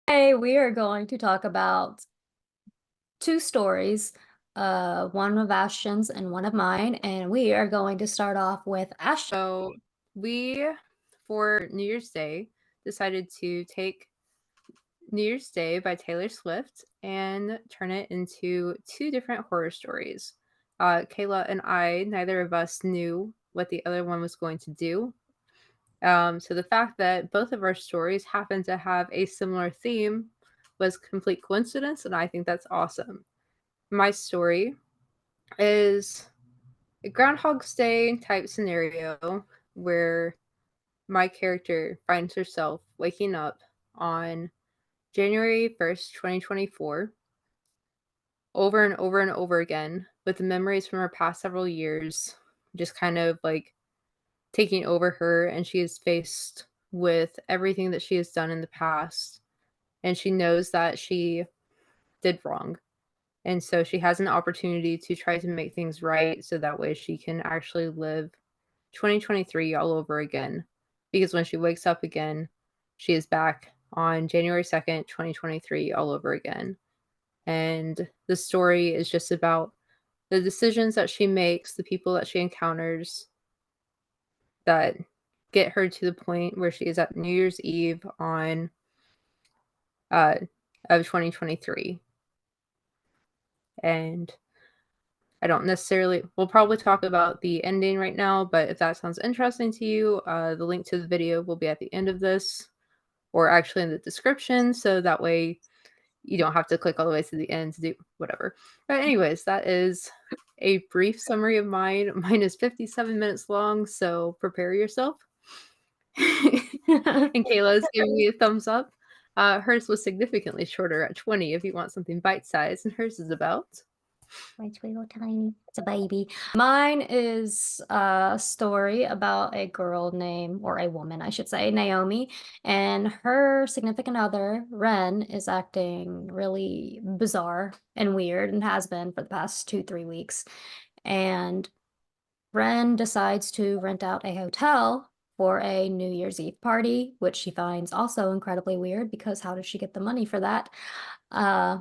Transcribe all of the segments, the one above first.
Today we are going to talk about two stories, one of Ashton's and one of mine, and we are going to start off with Ashton. So we, for New Year's Day, decided to take New Year's Day by Taylor Swift and turn it into two different horror stories. Kayla and I, neither of us knew what the other one was going to do. So the fact that both of our stories happen to have a similar theme was complete coincidence, and I think that's awesome. My story is a Groundhog's Day type scenario where my character finds herself waking up on January 1st, 2024, over and over and over again, with the memories from her past several years just kind of like taking over her, and she is faced with everything that she has done in the past, and she knows that she did wrong. And so she has an opportunity to try to make things right so that way she can actually live 2023 all over again. Because when she wakes up again, she is back on January 2nd, 2023 all over again. And the story is just about the decisions that she makes, the people that she encounters that get her to the point where she is at New Year's Eve on uh of 2023. And I don't necessarily, we'll probably talk about the ending right now, but if that sounds interesting to you, the link to the video will be at the end of this, or actually in the description, so that way you don't have to click all the way to the end to do whatever. But anyways, that is a brief summary of mine. Mine is 57 minutes long, so prepare yourself. And Kayla is giving me a thumbs up. Hers was significantly shorter at 20 if you want something bite-sized, and hers is about My sweet little tiny, it's a baby. Mine is a story about a girl named, or a woman, I should say, Naomi, and her significant other, Ren, is acting really bizarre and weird and has been for the past 2, 3 weeks. And Ren decides to rent out a hotel for a New Year's Eve party, which she finds also incredibly weird because how does she get the money for that? Uh,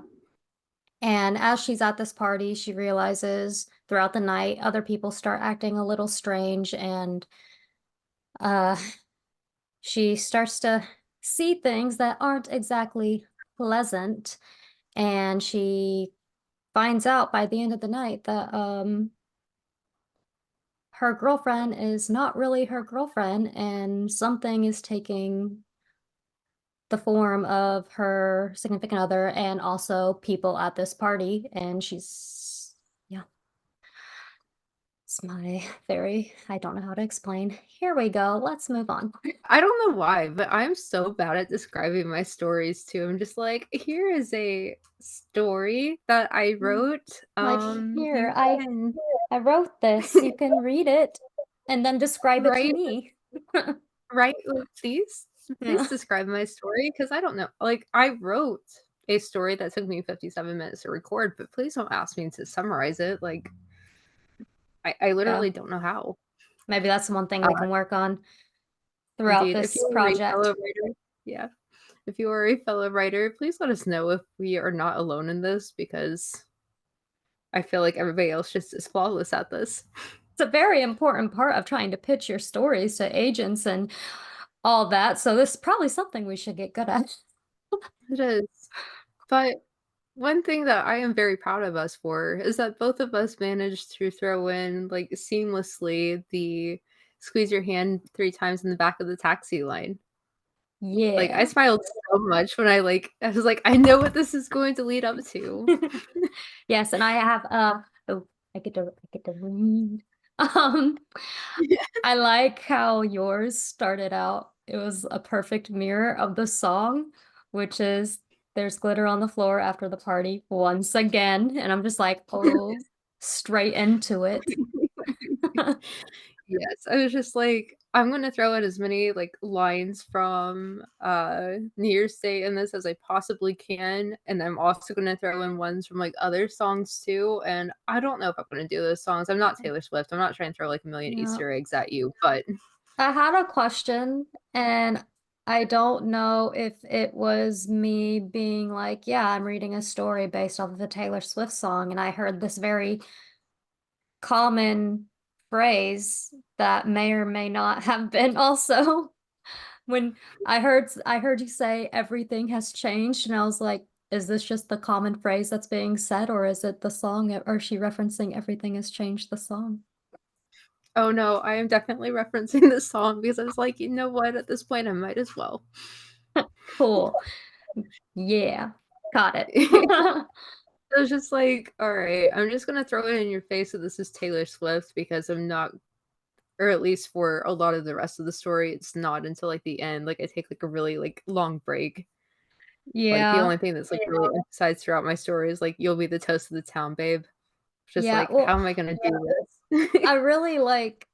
and as she's at this party, she realizes throughout the night other people start acting a little strange, and uh, she starts to see things that aren't exactly pleasant. And she finds out by the end of the night that her girlfriend is not really her girlfriend, and something is taking the form of her significant other and also people at this party. And she's, yeah, it's my theory. I don't know how to explain. Here we go. Let's move on. I don't know why, but I'm so bad at describing my stories too. I'm just like, here is a story that I wrote. Like, You here, I can I wrote this. You can read it and then describe it to write me. write please Yeah. describe my story because I don't know. Like I wrote a story that took me 57 minutes to record, but please don't ask me to summarize it. Like I Yeah. literally don't know how. Maybe that's one thing Uh, we can work on throughout Indeed, if this you are a fellow project. writer, yeah. If you are a fellow writer, please let us know if we are not alone in this because I feel like everybody else just is flawless at this. It's a very important part of trying to pitch your stories to agents and all that. So this is probably something we should get good at. It is. But one thing that I am very proud of us for is that both of us managed to throw in like seamlessly the squeeze your hand 3 times in the back of the taxi line. Like I Yeah. smiled so much when I was like, I know what this is going to lead up to. Yes, and I have oh, I get to read. Um, I like how yours started out. It was a perfect mirror of the song, which is "There's glitter on the floor after the party once again," and I'm just like, oh, straight into it. Yes, I was just like, I'm gonna throw in as many like lines from New Year's Day in this as I possibly can, and I'm also gonna throw in ones from like other songs too. And I don't know if I'm gonna do those songs. I'm not Taylor Swift. I'm not trying to throw like a million Yeah. Easter eggs at you, but I had a question, and I don't know if it was me being like, yeah, I'm reading a story based off of a Taylor Swift song, and I heard this very common phrase that may or may not have been also when I heard you say everything has changed, and I was like, is this just the common phrase that's being said, or is it the song, or is she referencing everything has changed the song? Oh no, I am definitely referencing this song because I was like, you know what? At this point, I might as well. Cool. Yeah. Got it. I was just like, all right, I'm just gonna throw it in your face that this is Taylor Swift because I'm not, or at least for a lot of the rest of the story, it's not until like the end. Like I take like a really like long break. Like the Yeah. only thing that's like really emphasized throughout my story is like you'll be the toast of the town, babe. Just Yeah. like, how Well, am I gonna do this? I really like,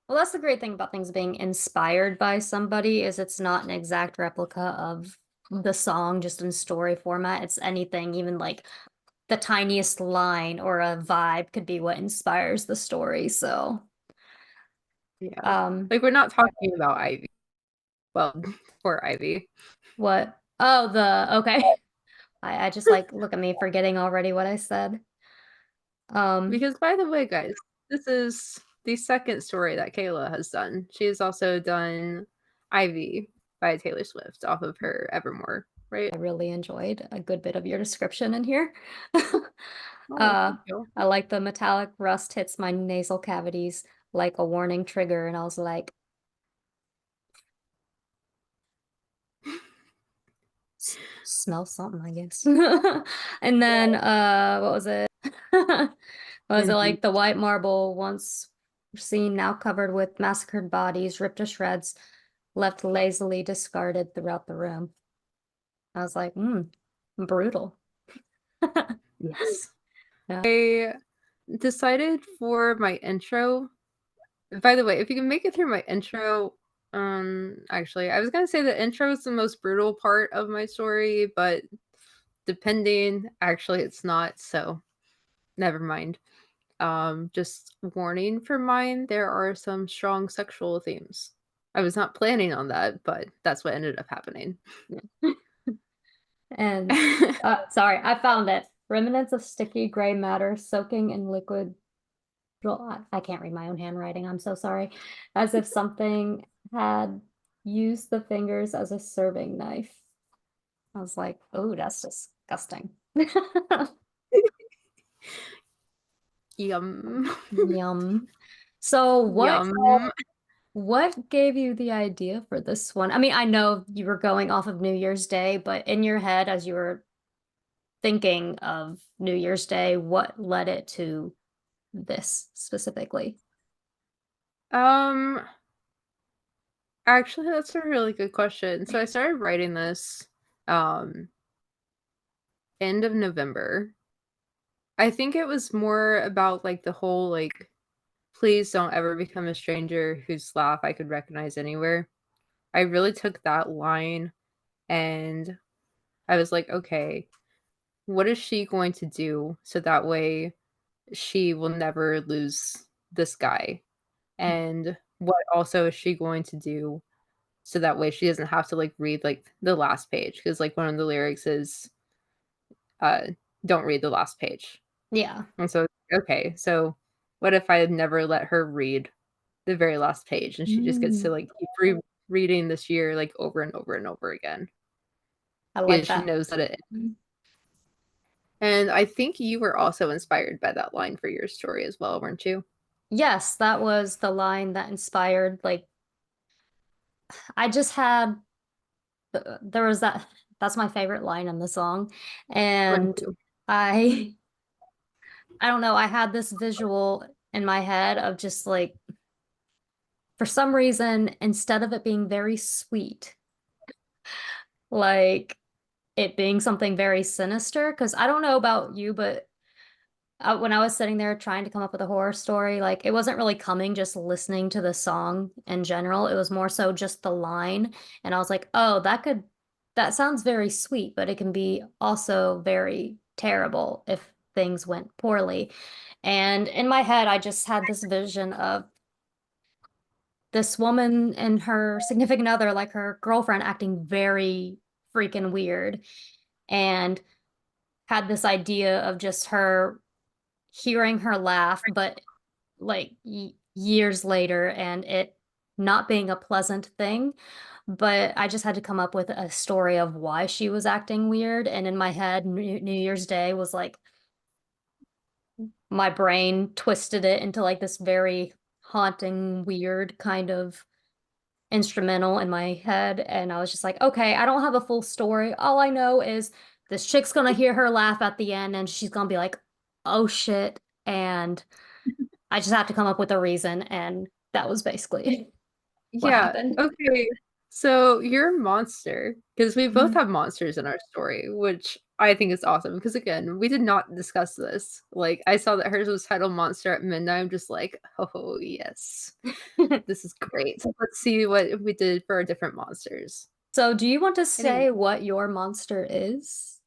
well, that's the great thing about things being inspired by somebody is it's not an exact replica of the song just in story format. It's anything, even like the tiniest line or a vibe could be what inspires the story. So, Yeah. um, Like we're not talking about Ivy. Well, poor Ivy. what? Oh, okay. I just like look at me forgetting already what I said. Um, Because by the way, guys, this is the second story that Kayla has done. She has also done Ivy by Taylor Swift off of her Evermore, right? I really enjoyed a good bit of your description in here. Oh, Uh, thank you. I like the metallic rust hits my nasal cavities like a warning trigger, and I was like, smell something, I guess. And then what was it? Was it Mhm. like the white marble once seen now covered with massacred bodies, ripped to shreds, left lazily discarded throughout the room. I was like, brutal. Yes. Yeah, I decided for my intro. By the way, if you can make it through my intro, actually, I was gonna say the intro is the most brutal part of my story, but depending, actually, it's not. So never mind. Just warning for mine, there are some strong sexual themes. I was not planning on that, but that's what ended up happening. yeah. And sorry, I found it. Remnants of sticky gray matter soaking in liquid. Well, I can't read my own handwriting. I'm so sorry. As if something had used the fingers as a serving knife. I was like, oh, that's disgusting. Yum. Yum. So Yum. what gave you the idea for this one? I mean, I know you were going off of New Year's Day, but in your head, as you were thinking of New Year's Day, what led it to this specifically? Um, actually, that's a really good question. So I started writing this um end of November. I think it was more about like the whole like please don't ever become a stranger whose laugh I could recognize anywhere. I really took that line and I was like, okay, what is she going to do so that way she will never lose this guy? And what also is she going to do so that way she doesn't have to like read like the last page? Because like one of the lyrics is uh don't read the last page. Yeah. And so okay, so what if I had never let her read the very last page and she just gets to Mm, like keep reading this year like over and over and over again I like because she that. knows that it. And I think you were also inspired by that line for your story as well, weren't you? Yes, that was the line that inspired, like, I just had, there was that's my favorite line in the song. Mine And too. I, I don't know, I had this visual in my head of just like, for some reason, instead of it being very sweet, like it being something very sinister, because I don't know about you, but when I was sitting there trying to come up with a horror story, like it wasn't really coming just listening to the song in general. It was more so just the line. And I was like, oh, that sounds very sweet, but it can be also very terrible if things went poorly. And in my head, I just had this vision of this woman and her significant other, like her girlfriend, acting very freaking weird, and had this idea of just her hearing her laugh, but like years later, and it not being a pleasant thing. But I just had to come up with a story of why she was acting weird. And in my head, New Year's Day was like my brain twisted it into like this very haunting, weird kind of instrumental in my head. And I was just like, okay, I don't have a full story. All I know is this chick's gonna hear her laugh at the end and she's gonna be like, oh shit. And I just have to come up with a reason. And that was basically what Yeah, happened. okay. So you're a monster because we both Mhm. have monsters in our story, which I think is awesome. Because again, we did not discuss this. Like, I saw that hers was titled Monster at Midnight. I'm just like, oh, yes, this is great. Let's see what we did for our different monsters. So, do you want to Anyway, say what your monster is?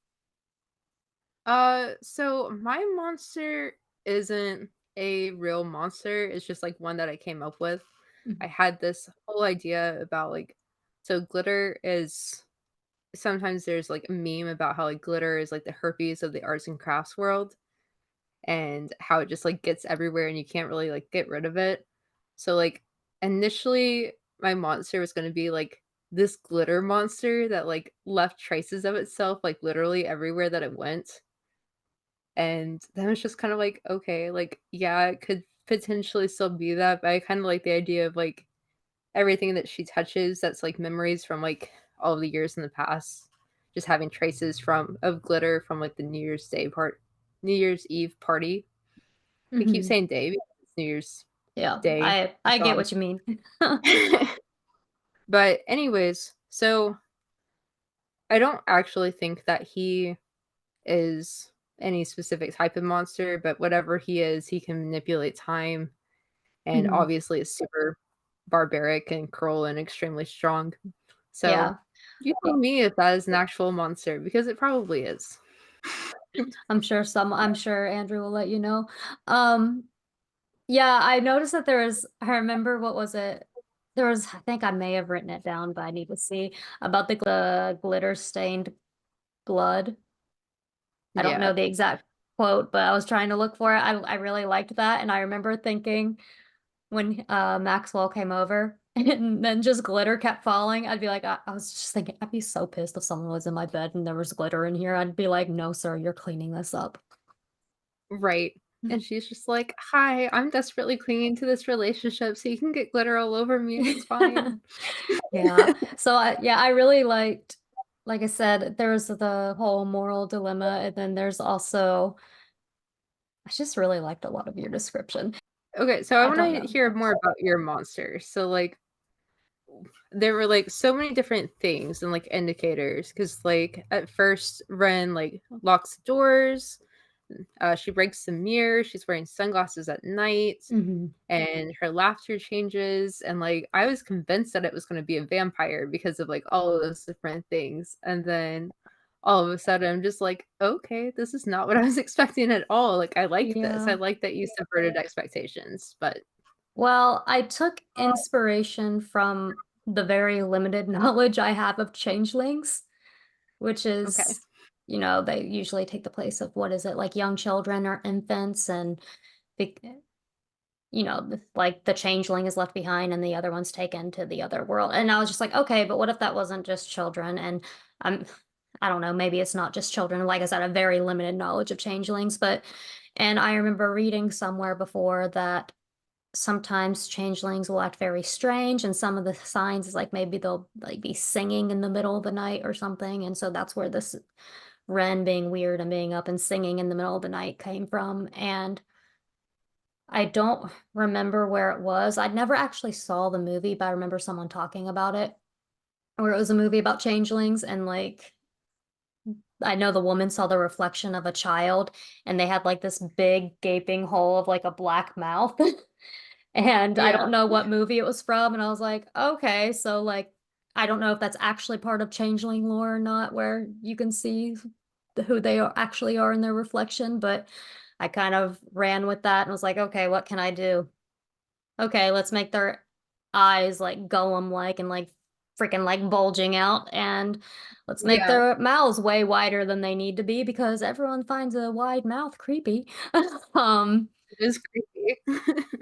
so my monster isn't a real monster. It's just like one that I came up with. I Mhm. had this whole idea about like, so glitter is sometimes there's like a meme about how like glitter is like the herpes of the arts and crafts world and how it just like gets everywhere and you can't really like get rid of it. So like initially my monster was going to be like this glitter monster that like left traces of itself like literally everywhere that it went. And then it's just kind of like okay, like yeah, it could potentially still be that, but I kind of like the idea of like everything that she touches that's like memories from like all of the years in the past, just having traces from of glitter from like the New Year's Eve party. We keep Mhm. saying day because it's New Year's Yeah, Day I get gone. what you mean. But anyways, so I don't actually think that he is any specific type of monster, but whatever he is, he can manipulate time and Mhm. obviously is super barbaric and cruel and extremely strong. So, Yeah, you tell me if that is an actual monster because it probably is. I'm sure Andrew will let you know. Um, yeah, I noticed that I remember what was it? There was, I think I may have written it down, but I need to see about the glitter stained blood. I don't know Yeah, the exact quote, but I was trying to look for it. I really liked that, and I remember thinking when Maxwell came over and then just glitter kept falling, I'd be like, I was just thinking, I'd be so pissed if someone was in my bed and there was glitter in here. I'd be like, no, sir, you're cleaning this up. right. And she's just like, "Hi, I'm desperately clinging to this relationship so you can get glitter all over me and it's fine." Yeah. So yeah, I really liked, like I said, there's the whole moral dilemma, and then there's also, I just really liked a lot of your description. Okay, so I I don't wanna know. hear more about your monster. So, like, there were, like, so many different things and, like, indicators because like, at first, Ren, like, locks doors, she breaks the mirror, she's wearing sunglasses at night, Hmm. and her laughter changes, and, like, I was convinced that it was gonna be a vampire because of, like, all of those different things, and then all of a sudden, I'm just like, "Okay, this is not what I was expecting at all." Like, I like this, I Yeah. like that you subverted expectations, but Well, I took inspiration from the very limited knowledge I have of changelings, which okay. is, they usually take the place of what is it, like young children or infants, and the, like the changeling is left behind and the other one's taken to the other world. And I was just like, okay, but what if that wasn't just children? And I'm, I don't know, maybe it's not just children. Like I said, a very limited knowledge of changelings, and I remember reading somewhere before that sometimes changelings will act very strange, and some of the signs is like maybe they'll like be singing in the middle of the night or something, and so that's where this Ren being weird and being up and singing in the middle of the night came from. And I don't remember where it was. I never actually saw the movie, but I remember someone talking about it, where it was a movie about changelings, and like I know the woman saw the reflection of a child, and they had like this big gaping hole of like a black mouth. And I Yeah. don't know what movie it was from, and I was like, okay, so like I don't know if that's actually part of changeling lore or not, where you can see who they actually are in their reflection, but I kind of ran with that and was like, okay, what can I do? Okay, let's make their eyes like golem like and like freaking like bulging out, and let's make Yeah, their mouths way wider than they need to be because everyone finds a wide mouth creepy. um it is creepy.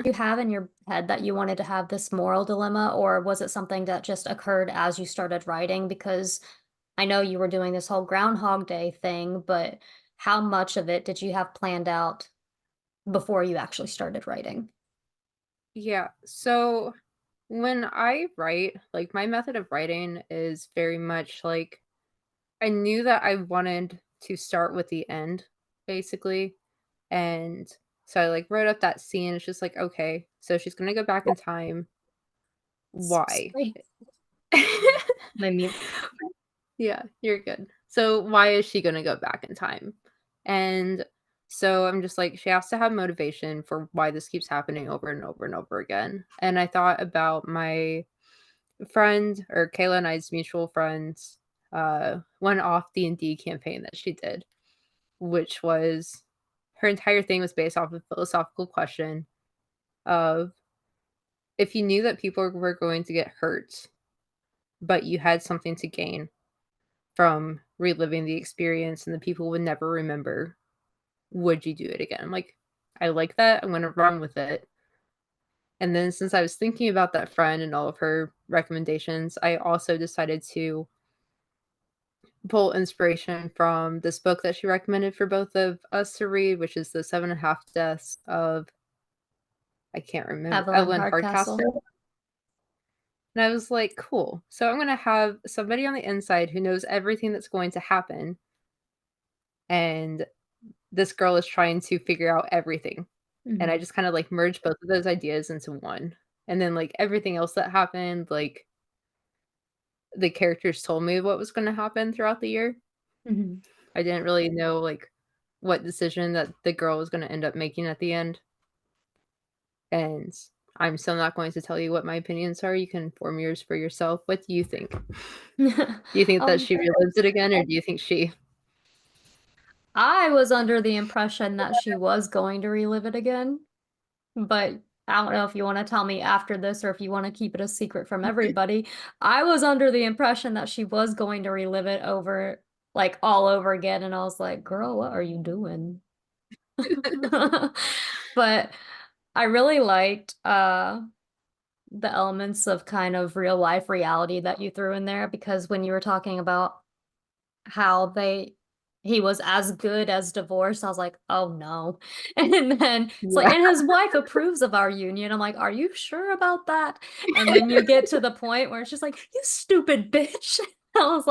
you have in your head that you wanted to have this moral dilemma, or was it something that just occurred as you started writing? Because I know you were doing this whole Groundhog Day thing, but how much of it did you have planned out before you actually started writing? Yeah, so when I write, like, my method of writing is very much like I knew that I wanted to start with the end, basically, and so I, like, wrote up that scene. It's just like, "Okay, so she's gonna go back in time. Why?" Sorry, my mute. Yeah, you're good. So why is she gonna go back in time? And so I'm just like, she has to have motivation for why this keeps happening over and over and over again. And I thought about my friend or Kayla and I's mutual friends, one off D&D campaign that she did, which was her entire thing was based off of a philosophical question of if you knew that people were going to get hurt, but you had something to gain from reliving the experience and the people would never remember, would you do it again? I'm like, I like that. I'm gonna run with it. And then since I was thinking about that friend and all of her recommendations, I also decided to pull inspiration from this book that she recommended for both of us to read, which is The Seven and a Half Deaths of I can't remember Evelyn Evelyn Hardcastle. Hardcastle. And I was like, cool. So I'm gonna have somebody on the inside who knows everything that's going to happen. And this girl is trying to figure out everything. And I Mhm, just kinda, like, merged both of those ideas into one. And then, like, everything else that happened, like, the characters told me what was gonna happen throughout the year. mhm. I didn't really know, like, what decision that the girl was gonna end up making at the end, and I'm still not going to tell you what my opinions are, you can form yours for yourself. What do you think? Do you think that Um, she relives it again, or do you think she I was under the impression that she was going to relive it again, but I don't know if you wanna tell me after this or if you wanna keep it a secret from everybody. I was under the impression that she was going to relive it over like, all over again, and I was like, "Girl, what are you doing?" But I really liked, the elements of kind of real life reality that you threw in there because when you were talking about how he was as good as divorced, I was like, "Oh, no." And then it's like, Yeah, "And his wife approves of our union." I'm like, "Are you sure about that?" And then you get to the point where it's just like, "You stupid bitch." I was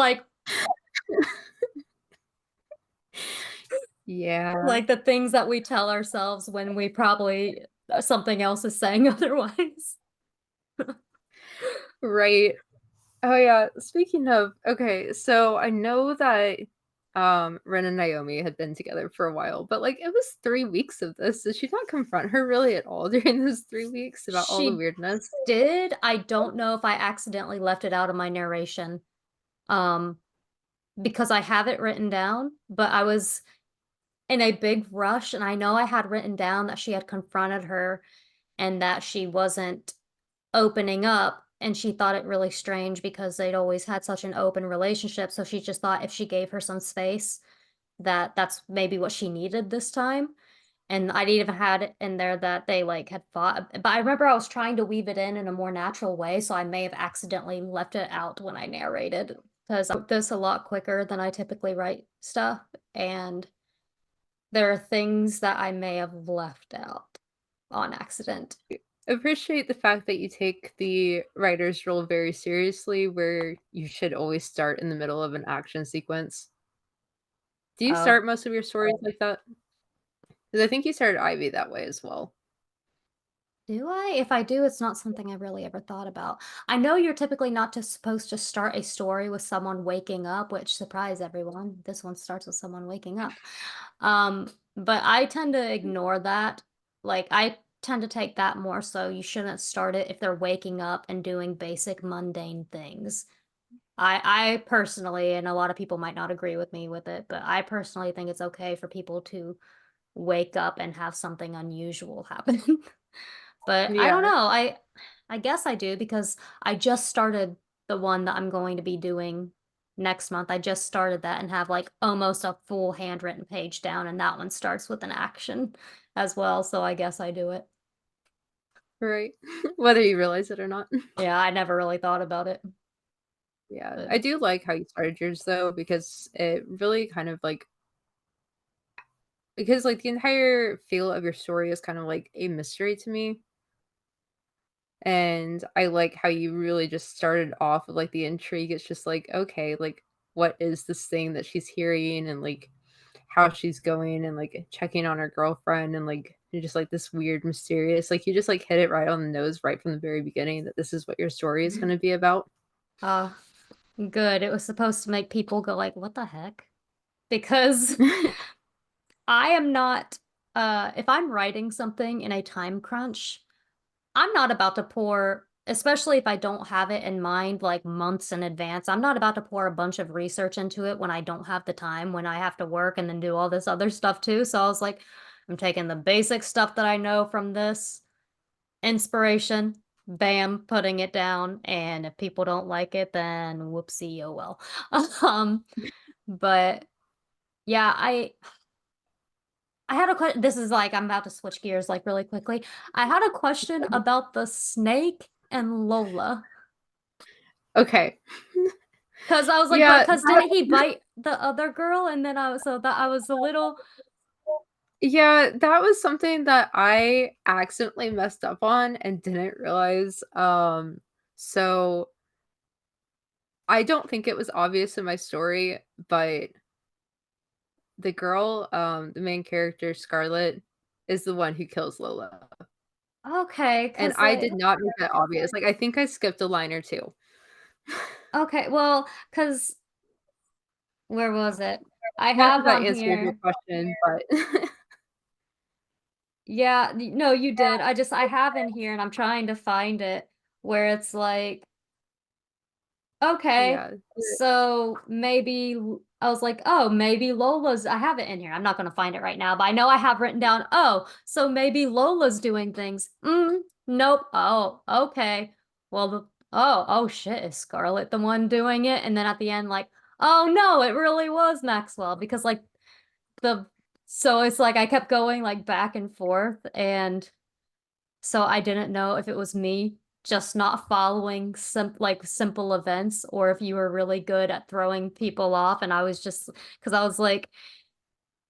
yeah, like the things that we tell ourselves when we probably something else is saying otherwise. right. Oh, yeah, speaking of okay, so I know that, Ren and Naomi had been together for a while, but, like, it was 3 weeks of this. Did she not confront her really at all during those 3 weeks about all the She weirdness? did. I don't know if I accidentally left it out of my narration, um, because I have it written down, but I was in a big rush, and I know I had written down that she had confronted her and that she wasn't opening up, and she thought it really strange because they'd always had such an open relationship, so she just thought if she gave her some space, that that's maybe what she needed this time. And I'd even had it in there that they, like, had fought, but I remember I was trying to weave it in a more natural way, so I may have accidentally left it out when I narrated, 'cause I wrote this a lot quicker than I typically write stuff, and there are things that I may have left out on accident. Appreciate the fact that you take the writer's role very seriously, where you should always start in the middle of an action sequence. Do you Oh, start most of your stories like that? Because I think you started Ivy that way as well. do I? If I do, it's not something I really ever thought about. I know you're typically not just supposed to start a story with someone waking up, which surprise everyone. This one starts with someone waking up. But I tend to ignore that. Like I tend to take that more so you shouldn't start it if they're waking up and doing basic mundane things. I personally, and a lot of people might not agree with me with it, but I personally think it's okay for people to wake up and have something unusual happen. But I don't Yeah. know. I guess I do because I just started the one that I'm going to be doing next month. I just started that and have like almost a full handwritten page down, and that one starts with an action as well. So I guess I do it. Right. Whether you realize it or not. Yeah, I never really thought about it, Yeah. but I do like how you started yours though, because it really kind of like because like the entire feel of your story is kind of like a mystery to me. And I like how you really just started off with like the intrigue. It's just like, okay, like what is this thing that she's hearing and like how she's going and like checking on her girlfriend and like you're just like this weird mysterious like you just like hit it right on the nose right from the very beginning that this is what your story is going to be about. uh good. It was supposed to make people go like, "What the heck?" Because I am not if I'm writing something in a time crunch, I'm not about to pour, especially if I don't have it in mind like months in advance. I'm not about to pour a bunch of research into it when I don't have the time, when I have to work and then do all this other stuff too. So I was like, I'm taking the basic stuff that I know from this inspiration, bam, putting it down. And if people don't like it, then whoopsie, oh well. Um, but yeah, I had a question. This is like I'm about to switch gears like really quickly. I had a question about the snake and Lola. Okay. Cause I was like, but Yeah, cause didn't he bite the other girl? And then I was so that I was a little yeah, that was something that I accidentally messed up on and didn't realize. So I don't think it was obvious in my story, but the girl, the main character, Scarlett, is the one who kills Lola, okay, and cause I did like not make that obvious, like, I think I skipped a line or 2. okay, well, cause where was it? I Not have that that on answers your here. question, but Yeah, no, you did. I have in here and I'm trying to find it where it's like okay. yeah, So maybe I was like, oh, maybe Lola's. I have it in here. I'm not going to find it right now, but I know I have written down, oh, so maybe Lola's doing things. Nope. Oh, okay. Well, oh shit, is Scarlett the one doing it? And then at the end, like, oh no, it really was Maxwell because like the, so it's like I kept going like back and forth and so I didn't know if it was me just not following simple events or if you were really good at throwing people off and I was just because I was like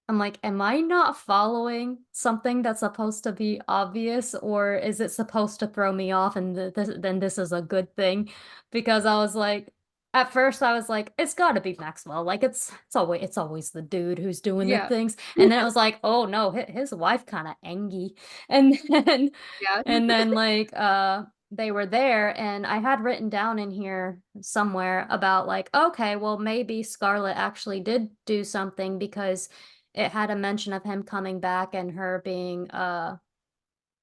I'm like, am I not following something that's supposed to be obvious, or is it supposed to throw me off and then this is a good thing? Because I was like, at first I was like, it's got to be Maxwell. Like it's always the dude who's doing the yeah, things, and then it was like, oh no, his wife kind of angy, and then yeah, and then like they were there and I had written down in here somewhere about like, okay, well maybe Scarlett actually did do something because it had a mention of him coming back and her being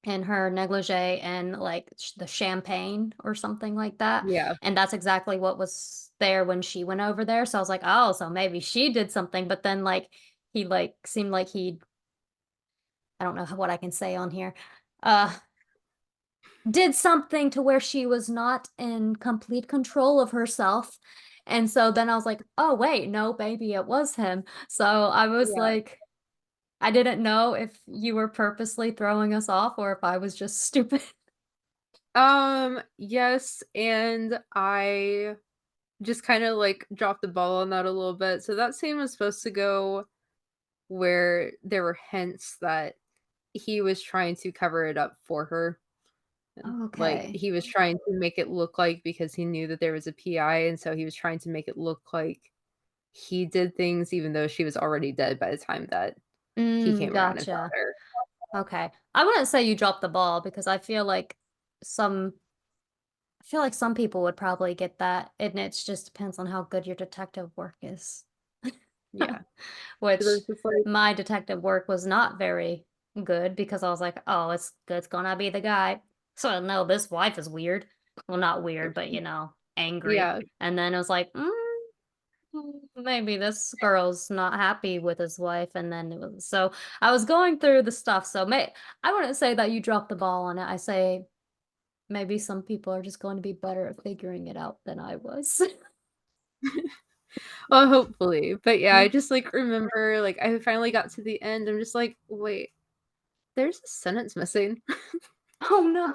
in her negligee and like the champagne or something like that. yeah, And that's exactly what was there when she went over there. So I was like, oh, so maybe she did something. But then like he like seemed like he I don't know what I can say on here. Uh did something to where she was not in complete control of herself. And so then I was like, oh wait, no, maybe it was him. So I was yeah. like I didn't know if you were purposely throwing us off or if I was just stupid. Yes, and I just kinda, like, dropped the ball on that a little bit. So that scene was supposed to go where there were hints that he was trying to cover it up for her. And, like, Okay. he was trying to make it look like because he knew that there was a PI, and so he was trying to make it look like he did things even though she was already dead by the time that he came around and found Gotcha. her. Okay. I wouldn't say you dropped the ball because some I feel like some people would probably get that, and it just depends on how good your detective work is. Yeah. 'Cause I Which was just like my detective work was not very good because I was like, oh, it's gonna be the guy. So no, this wife is weird. Well, not weird, but angry. yeah. And then it was like, Maybe this girl's not happy with his wife, and then it was so I was going through the stuff. So I wouldn't say that you dropped the ball on it. I say maybe some people are just going to be better at figuring it out than I was. Well, hopefully. But yeah, I just like remember like I finally got to the end. I'm just like, wait, there's a sentence missing. Oh no.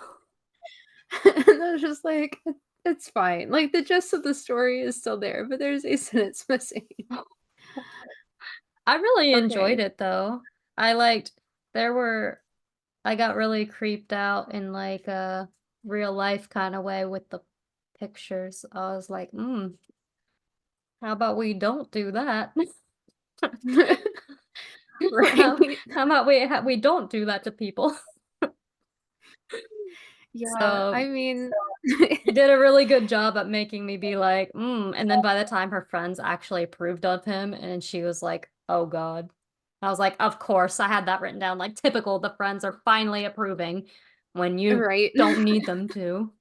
And I was just like, it's fine. Like the gist of the story is still there, but there's a sentence missing. I really enjoyed Okay. it though. I liked there were I got really creeped out in like a real life kind of way with the pictures. I was like, how about we don't do that? How, Right? how about we don't do that to people? Yeah, I So mean you did a really good job at making me be like, and then by the time her friends actually approved of him, and she was like, oh God. I was like, of course, I had that written down. Like, typical, the friends are finally approving when you right. don't need them to.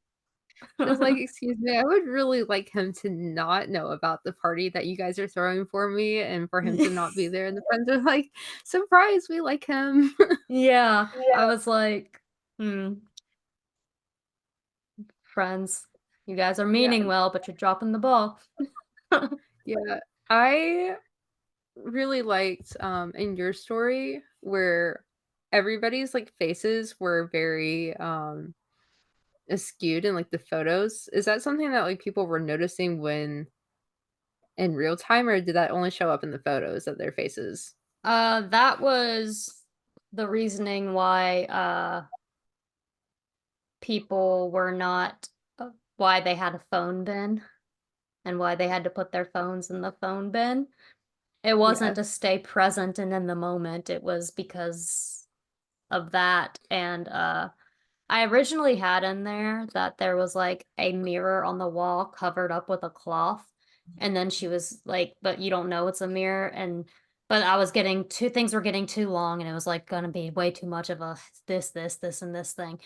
I was like, "Excuse me, I would really like him to not know about the party that you guys are throwing for me and for him to not be there." And the friends are like, "Surprise, we like him." Yeah, I was like, friends, you guys are Yeah, meaning well, but you're dropping the ball. yeah. I really liked, in your story where everybody's, like, faces were very, skewed in, like, the photos. Is that something that, like, people were noticing when in real time, or did that only show up in the photos of their faces? That was the reasoning why people were not why they had a phone bin and why they had to put their phones in the phone bin. It wasn't Yeah, to stay present and in the moment. It was because of that. And I originally had in there that there was like a mirror on the wall covered up with a cloth. And then she was like, but you don't know it's a mirror. But I was getting too, things were getting too long and it was like going to be way too much of a this, and this thing.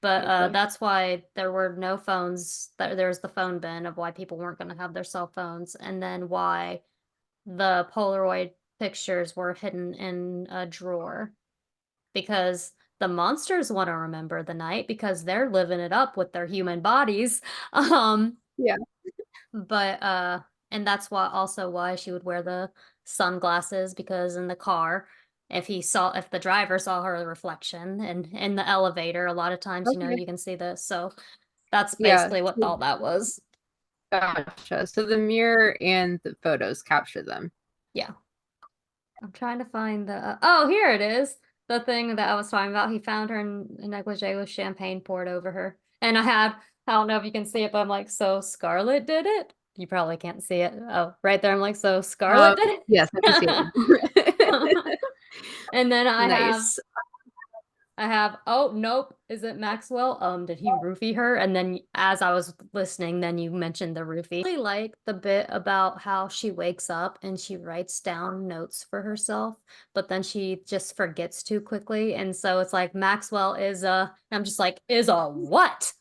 But okay. that's why there were no phones. There's the phone bin of why people weren't going to have their cell phones. And then why the Polaroid pictures were hidden in a drawer because the monsters want to remember the night because they're living it up with their human bodies. Um, Yeah. but and that's why also why she would wear the sunglasses because in the car, if the driver saw her reflection and in the elevator, a lot of times, Okay. you can see this. So that's Yeah. basically what all that was. Gotcha. So the mirror and the photos capture them. Yeah. I'm trying to find the oh, here it is. The thing that I was talking about. He found her in a negligee with champagne poured over her. And I don't know if you can see it, but I'm like, so Scarlett did it? You probably can't see it. Oh, right there. I'm like, so Um, Scarlett did yes, I can see it? it. And then Nice. oh, nope. Is it Maxwell? Did he roofie her? And then as I was listening, then you mentioned the roofie. I really like the bit about how she wakes up and she writes down notes for herself, but then she just forgets too quickly. And so it's like Maxwell is I'm just like, is a what?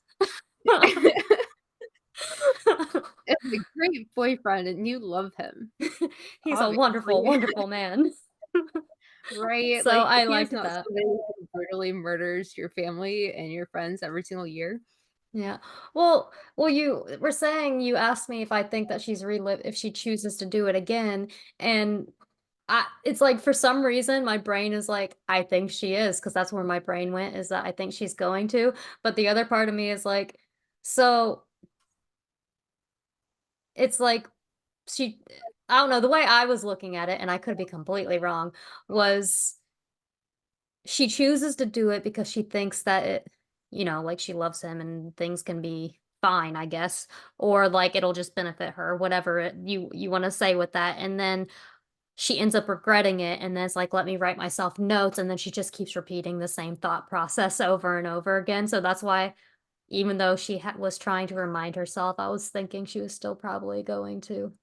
It's a great boyfriend and you love him, He's a wonderful, obviously, wonderful man. right? So Like, I he is liked not that. somebody who brutally murders your family and your friends every single year. Yeah. You were saying you asked me if I think that if she chooses to do it again, and it's like for some reason my brain is like I think she is because that's where my brain went is that I think she's going to, but the other part of me is like, so it's like she, I don't know, the way I was looking at it, and I could be completely wrong, was she chooses to do it because she thinks that like she loves him and things can be fine, I guess, or like it'll just benefit her, whatever you want to say with that. And then she ends up regretting it, and then it's like, let me write myself notes, and then she just keeps repeating the same thought process over and over again. So that's why, even though she was trying to remind herself, I was thinking she was still probably going to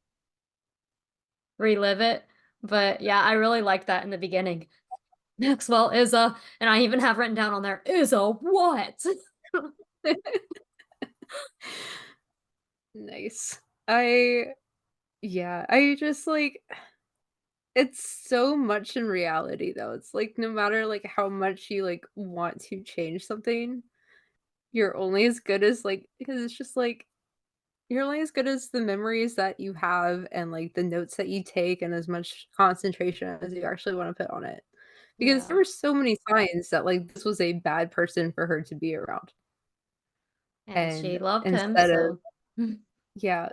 relive it. But yeah, I really liked that in the beginning. Maxwell is a, and I even have written down on there, is a what? Nice. I Yeah, I just, like it's so much in reality, though. It's, like, no matter, like, how much you, like, want to change something, you're only as good as, like because it's just, like you're only as good as the memories that you have and, like, the notes that you take and as much concentration as you actually wanna put on it. Because there Yeah. were so many signs that, like, this was a bad person for her to be around, And she and loved him, instead of so yeah,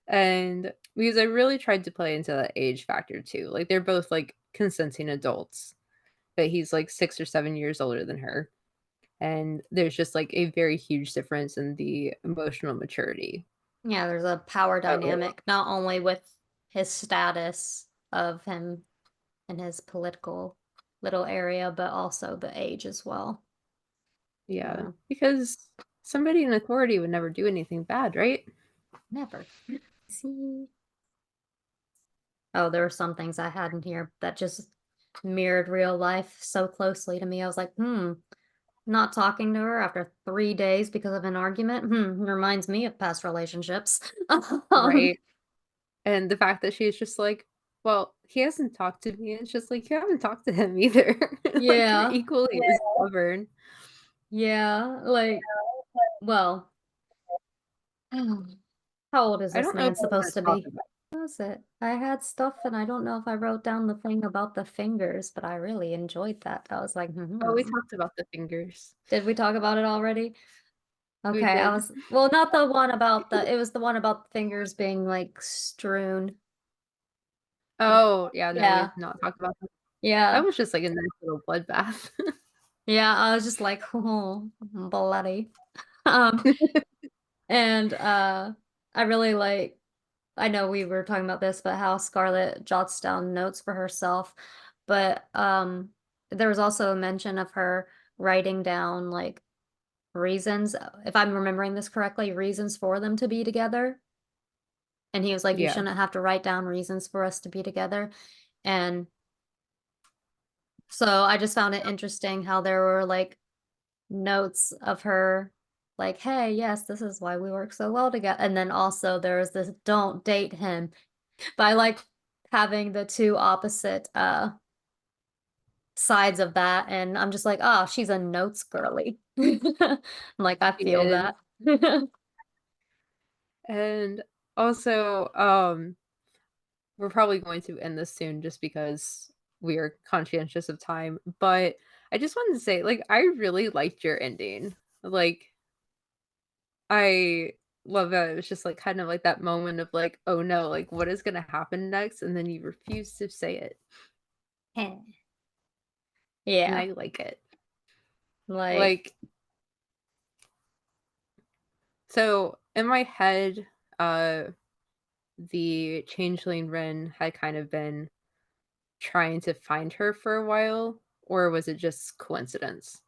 and because I really tried to play into that age factor too, like, they're both, like, consenting adults, but he's, like, 6 or 7 years older than her, and there's just, like, a very huge difference in the emotional maturity. yeah, there's a power So, dynamic, not only with his status of him in his political little area, but also the age as well. yeah, Yeah, because somebody in authority would never do anything bad, right? never. See? Oh, there were some things I had in here that just mirrored real life so closely to me. I was like, not talking to her after 3 days because of an argument. Reminds me of past relationships. Um, Right, and the fact that she's just like, "Well, he hasn't talked to me," it's just like, "You haven't talked to him either." Like, you're yeah, equally as stubborn. yeah, like, well, how old is I this don't know if man I wanna supposed to talk be? about What was it? I had stuff and I don't know if I wrote down the thing about the fingers, but I really enjoyed that. I was like, oh, we talked about the fingers. Did we talk about it already? We Okay, I did. was well, not the one about it was the one about the fingers being like strewn. Oh, yeah, no, we Yeah, have not talked about that. That yeah, was just like a nice little bloodbath. yeah. I was just like, oh, bloody. Um, and I really like I know we were talking about this, but how Scarlett jots down notes for herself. But there was also a mention of her writing down like reasons, if I'm remembering this correctly, reasons for them to be together. And he was like, "You Yeah, shouldn't have to write down reasons for us to be together." And so I just found it interesting how there were like notes of her like, "Hey, yes, this is why we work so well together." And then also there was this "Don't date him." But I like having the two opposite sides of that, and I'm just like, "Oh, she's a notes girly." I'm like, I she feel is. that. And also, we're probably going to end this soon just because we are conscientious of time, but I just wanted to say, like, I really liked your ending. Like, I love that it was just, like, kind of like that moment of, like, "Oh, no, like, what is gonna happen next?" And then you refuse to say it, and Yeah, I like it. like, Like, so in my head, uh, the changeling Ren had kind of been trying to find her for a while, or was it just coincidence?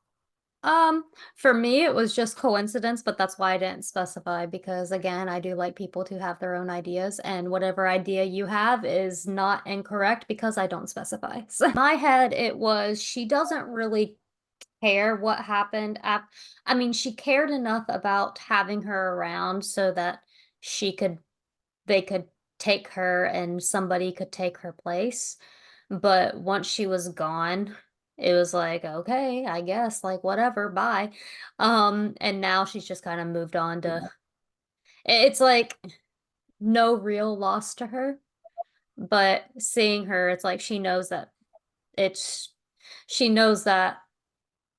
um, for me, it was just coincidence, but that's why I didn't specify because, again, I do like people to have their own ideas, and whatever idea you have is not incorrect because I don't specify. So, in my head, it was she doesn't really care what happened. I mean, she cared enough about having her around so that she could they could take her and somebody could take her place. But once she was gone, it was like, okay, I guess, like whatever, bye. And now she's just kind of moved on to Yeah, it's like no real loss to her, but seeing her, it's like it's she knows that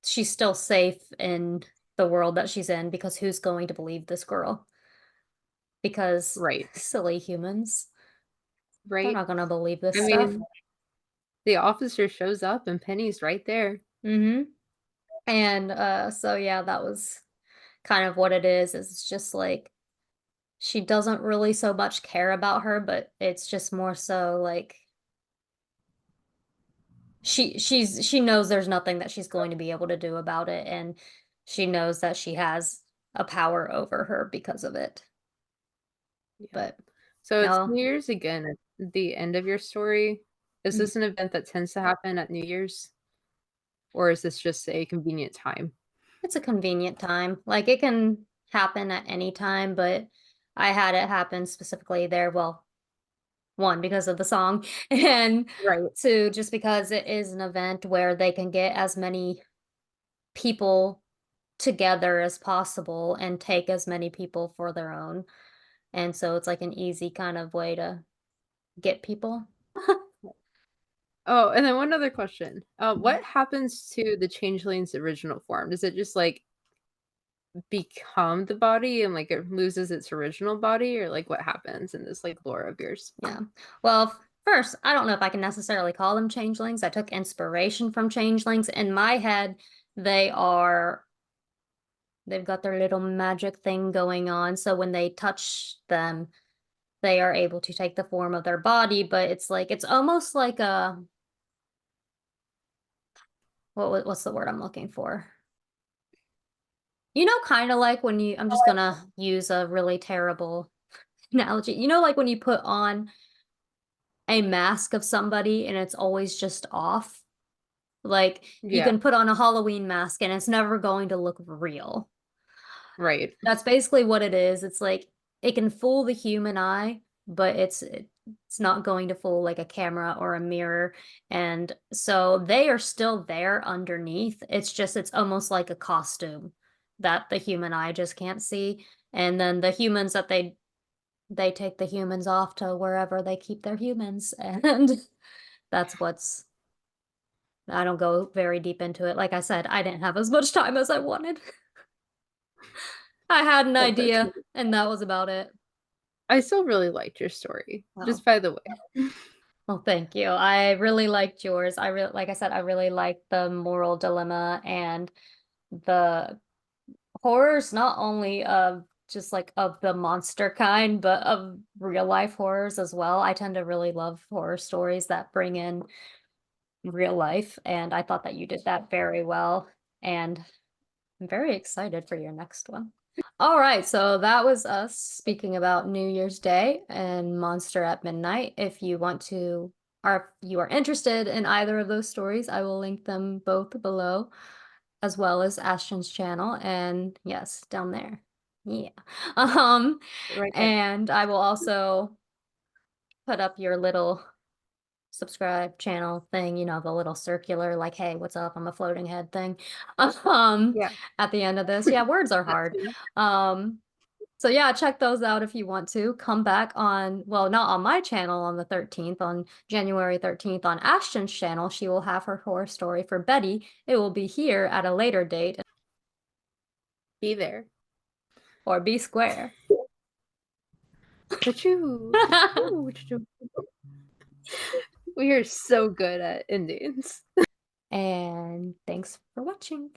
she's still safe in the world that she's in because who's going to believe this girl? Because right, silly humans, they're right? not gonna believe this I stuff. mean, the officer shows up and Penny's right there. Mhm. And, so yeah, that was kind of what it is it's just like, she doesn't really so much care about her, but it's just more so like, she knows there's nothing that she's going to be able to do about it, and she knows that she has a power over her because of it. Yeah. But, So it's no, New Year's again at the end of your story. Is mm, this an event that tends to happen at New Year's, or is this just a convenient time? it's a convenient time. Like, it can happen at any time, but I had it happen specifically there. Well, one, because of the song, and Right. two, just because it is an event where they can get as many people together as possible and take as many people for their own. And so it's like an easy kind of way to get people. Oh, and then one other question. Mhm. What happens to the changeling's original form? Does it just, like, become the body and, like, it loses its original body, or, like, what happens in this, like, lore of yours? Yeah. Well, first, I don't know if I can necessarily call them changelings. I took inspiration from changelings. In my head, they are they've got their little magic thing going on. So when they touch them, they are able to take the form of their body, but it's like it's almost like a what's the word I'm looking for? Kind of like when you I'm just gonna use a really terrible analogy. Like when you put on a mask of somebody and it's always just off. Like you Yeah, can put on a Halloween mask and it's never going to look real. right. That's basically what it is. It's like it can fool the human eye, but it's not going to fool like a camera or a mirror. And so they are still there underneath. It's almost like a costume that the human eye just can't see. And then the humans that they take the humans off to wherever they keep their humans. And that's what's I don't go very deep into it. Like I said, I didn't have as much time as I wanted. I had an That's okay. idea, and that was about it. I still really liked your story, Oh, just by the way. well, thank you. I really liked yours. Like I said, I really liked the moral dilemma and the horrors, not only of just like of the monster kind, but of real life horrors as well. I tend to really love horror stories that bring in real life, and I thought that you did that very well. And I'm very excited for your next one. All right, so that was us speaking about New Year's Day and Monster at Midnight. If you want to, or if you are interested in either of those stories, I will link them both below, as well as Ashton's channel. And yes, down there. Yeah. Um, Right there. and I will also put up your little subscribe channel thing, the little circular, like, hey, what's up? I'm a floating head thing. Um, Yeah, at the end of this. Yeah, words are that hard. too. Um, so yeah, check those out if you want to. Come back on, well, not on my channel on the 13th, on January 13th on Ashton's channel. She will have her horror story for Betty. It will be here at a later date Be there. or be square. Achoo, achoo, achoo. We are so good at endings. And thanks for watching.